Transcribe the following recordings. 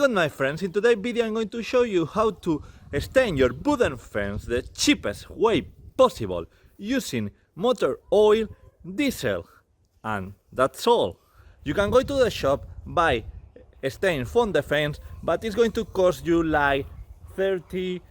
good, my friends, in today's video I'm going to show you how to stain your wooden fence the cheapest way possible using motor oil, diesel, and that's all. You can go to the shop, buy stain from the fence, but it's going to cost you like 30-40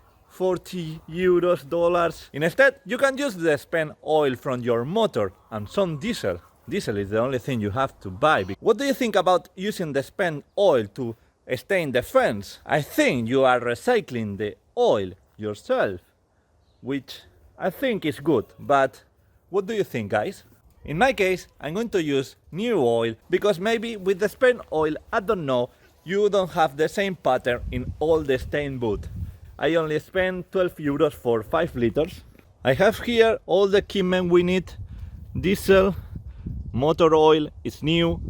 euros, dollars. Instead, you can use the spent oil from your motor and some diesel. Diesel is the only thing you have to buy. What do you think about using the spent oil to stain the fence? I think you are recycling the oil yourself, which I think is good, but what do you think, guys? In my case, I'm going to use new oil because maybe with the spent oil, I don't know, you don't have the same pattern in all the stain wood. I only spent 12 euros for 5 liters. I have here all the equipment we need. Diesel, motor oil is new,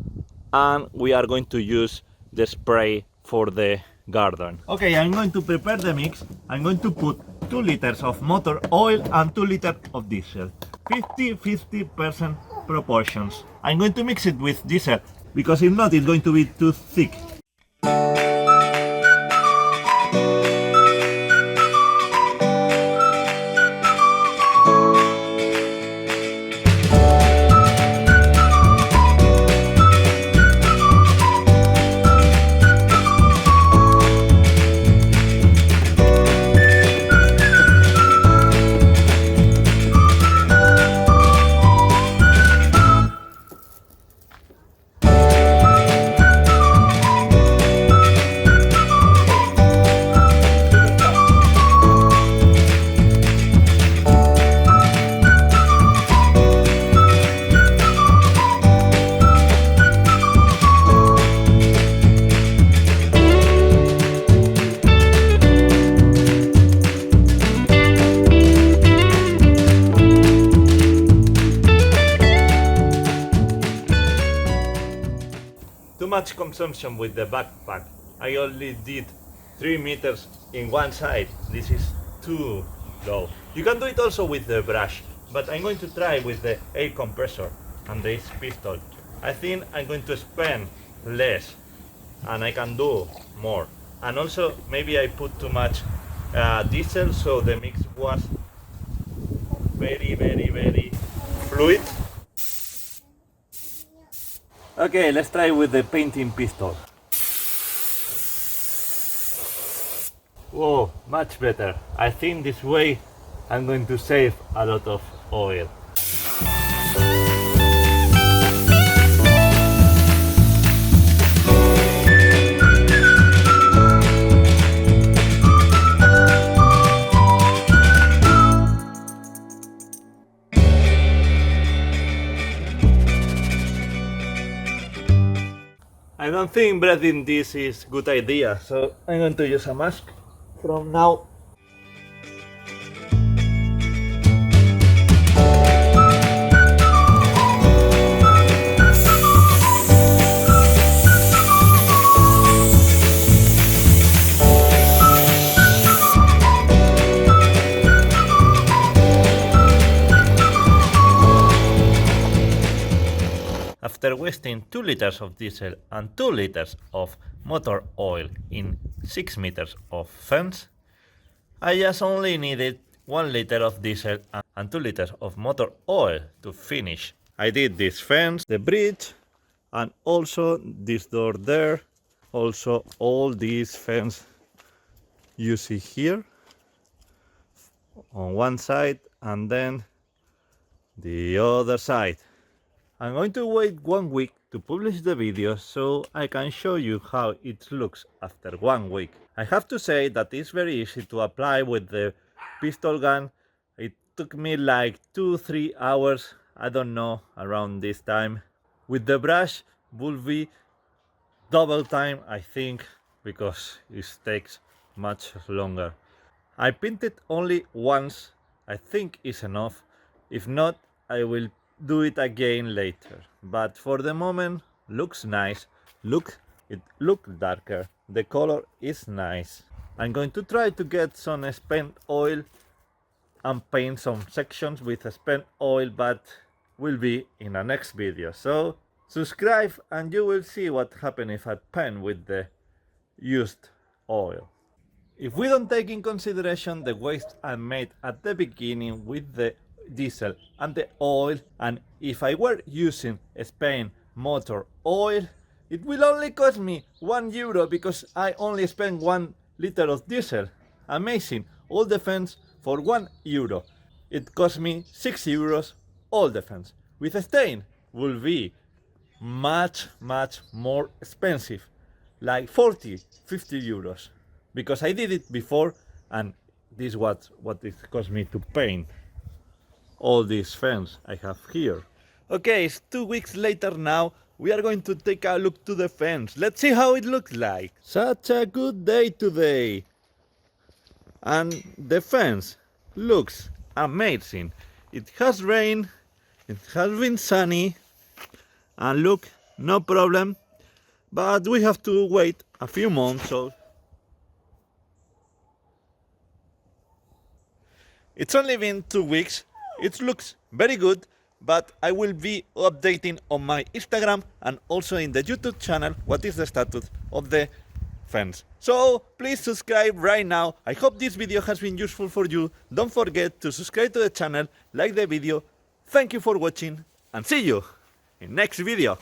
and we are going to use the spray for the garden. Okay, I'm going to prepare the mix. I'm going to put 2 liters of motor oil and 2 liters of diesel. 50-50% proportions. I'm going to mix it with diesel because if not, it's going to be too thick. Too much consumption with the backpack. I only did 3 meters in one side. This is too low. You can do it also with the brush, but I'm going to try with the air compressor and this pistol. I think I'm going to spend less and I can do more. And also maybe I put too much diesel, so the mix was very fluid. Okay, let's try with the painting pistol. Whoa, much better. I think this way I'm going to save a lot of oil. I don't think breathing this is a good idea, so I'm going to use a mask from now. After wasting 2 liters of diesel and 2 liters of motor oil in 6 meters of fence, I just only needed 1 liter of diesel and 2 liters of motor oil to finish. I did this fence, the bridge, and also this door there, also all these fence you see here on one side and then the other side. I'm going to wait 1 week to publish the video so I can show you how it looks after 1 week. I have to say that it's very easy to apply with the pistol gun. It took me like 2-3 hours, I don't know, around this time. With the brush will be double time, I think, because it takes much longer. I painted only once, I think it's enough. If not, I will do it again later, but for the moment looks nice. It looks darker, the color is nice. I'm going to try to get some spent oil and paint some sections with spent oil, but will be in the next video. So subscribe and you will see what happens if I paint with the used oil. If we don't take in consideration the waste I made at the beginning with the diesel and the oil, and if I were using Spain motor oil, it will only cost me €1 because I only spent 1 liter of diesel. Amazing, all the fence for €1. It cost me €6 all the fence. With stain will be much more expensive, like 40-50 euros, because I did it before and this was what it cost me to paint all this fence I have here. Okay, it's 2 weeks later now. We are going to take a look to the fence. Let's see how it looks like. Such a good day today. And the fence looks amazing. It has rained, it has been sunny, and look, no problem. But we have to wait a few months, so it's only been 2 weeks. It looks very good, but I will be updating on my Instagram and also in the YouTube channel what is the status of the fence. So please subscribe right now. I hope this video has been useful for you. Don't forget to subscribe to the channel, like the video. Thank you for watching and see you in next video.